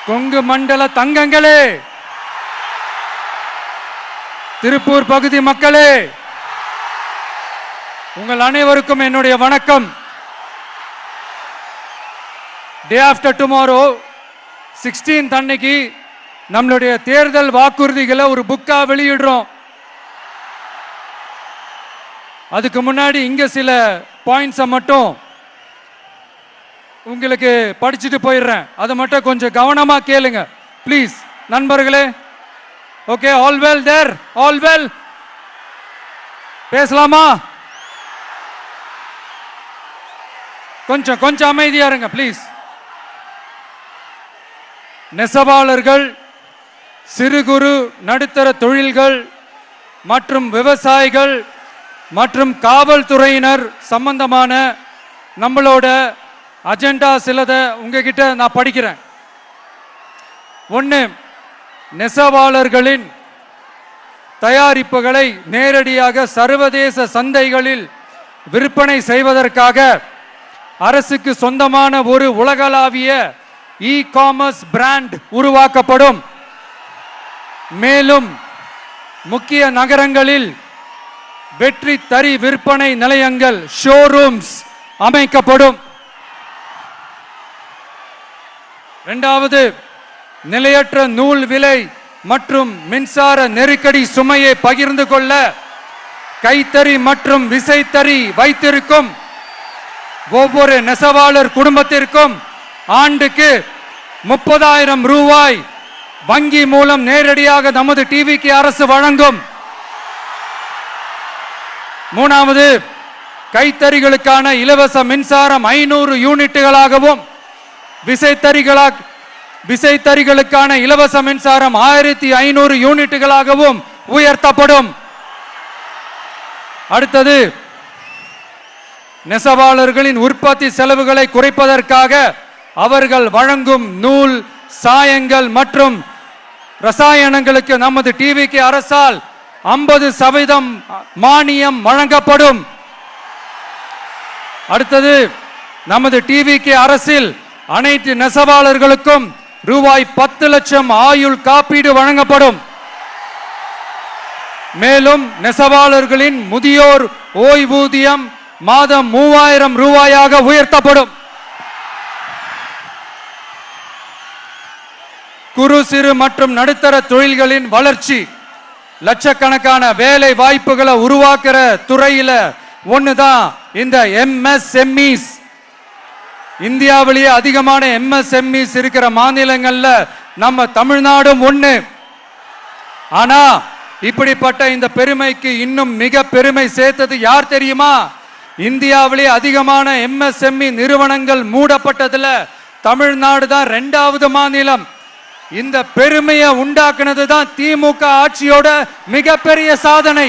கொங்கு மண்டல தங்கங்களே, திருப்பூர் பகுதி மக்களே, உங்கள் அனைவருக்கும் என்னுடைய வணக்கம். டே ஆஃப்டர் டுமாரோ 16th அன்னைக்கு நம்மளுடைய தேர்தல் வாக்குறுதிகளை ஒரு புக்கா வெளியிடுறோம். அதுக்கு முன்னாடி இங்க சில பாயிண்ட்ஸை மட்டும் உங்களுக்கு படிச்சுட்டு போயிடுறேன். அதை மட்டும் கொஞ்சம் கவனமா கேளுங்க ப்ளீஸ் நண்பர்களே. ஓகே, ஆல் வெல் தேர், ஆல் வெல். பேசலாமா? கொஞ்சம் அமைதியா இருங்க ப்ளீஸ். நெசவாளர்கள், சிறு குறு நடுத்தர தொழில்கள் மற்றும் விவசாயிகள் மற்றும் காவல்துறையினர் சம்பந்தமான நம்மளோட அஜெண்டா சிலதை உங்ககிட்ட நான் படிக்கிறேன். ஒன்று, நெசவாளர்களின் தயாரிப்புகளை நேரடியாக சர்வதேச சந்தைகளில் விற்பனை செய்வதற்காக அரசுக்கு சொந்தமான ஒரு உலகளாவிய இ காமர்ஸ் பிராண்ட் உருவாக்கப்படும். மேலும் முக்கிய நகரங்களில் வெற்றி தறி விற்பனை நிலையங்கள் ஷோரூம்ஸ் அமைக்கப்படும். இரண்டாவது, நிலையற்ற நூல் விலை மற்றும் மின்சார நெருக்கடி சுமையை பகிர்ந்து கொள்ள கைத்தறி மற்றும் விசைத்தறி வைத்திருக்கும் ஒவ்வொரு நெசவாளர் குடும்பத்திற்கும் ஆண்டுக்கு 30,000 ரூபாய் வங்கி மூலம் நேரடியாக நமது டிவிக்கு அரசு வழங்கும். மூணாவது, கைத்தறிகளுக்கான இலவச மின்சாரம் 500 யூனிட்டுகளாகவும் விசைத்தறிகளுக்கான இலவச மின்சாரம் 1500 யூனிட்டுகளாகவும் உயர்த்தப்படும். அடுத்தது, நெசவாளர்களின் உற்பத்தி செலவுகளை குறைப்பதற்காக அவர்கள் வழங்கும் நூல், சாயங்கள் மற்றும் ரசாயனங்களுக்கு நமது டிவிக்கு அரசால் 50% மானியம் வழங்கப்படும். அடுத்தது, நமது டிவிக்கு அரசில் அனைத்து நெசவாளர்களுக்கும் ரூபாய் 10 லட்சம் ஆயுள் காப்பீடு வழங்கப்படும். மேலும் நெசவாளர்களின் முதியோர் ஓய்வூதியம் மாதம் 3000 ரூபாயாக உயர்த்தப்படும். குறு சிறு மற்றும் நடுத்தர தொழில்களின் வளர்ச்சி, லட்சக்கணக்கான வேலை வாய்ப்புகளை உருவாக்குற துறையில ஒண்ணுதான் இந்த எம்எஸ்எம்இஸ். இந்தியாவிலேயே அதிகமான எம்எஸ்எம்இஸ் இருக்கிற மாநிலங்கள்ல நம்ம தமிழ்நாடும் ஒண்ணு. ஆனா இப்படிப்பட்ட இந்த பெருமைக்கு இன்னும் மிக பெருமை சேர்த்தது யார் தெரியுமா? இந்தியாவிலேயே அதிகமான எம்எஸ்எம்இ நிறுவனங்கள் மூடப்பட்டதுல தமிழ்நாடு தான் 2வது மாநிலம். இந்த பெருமையை உண்டாக்குனது தான் திமுக ஆட்சியோட மிகப்பெரிய சாதனை.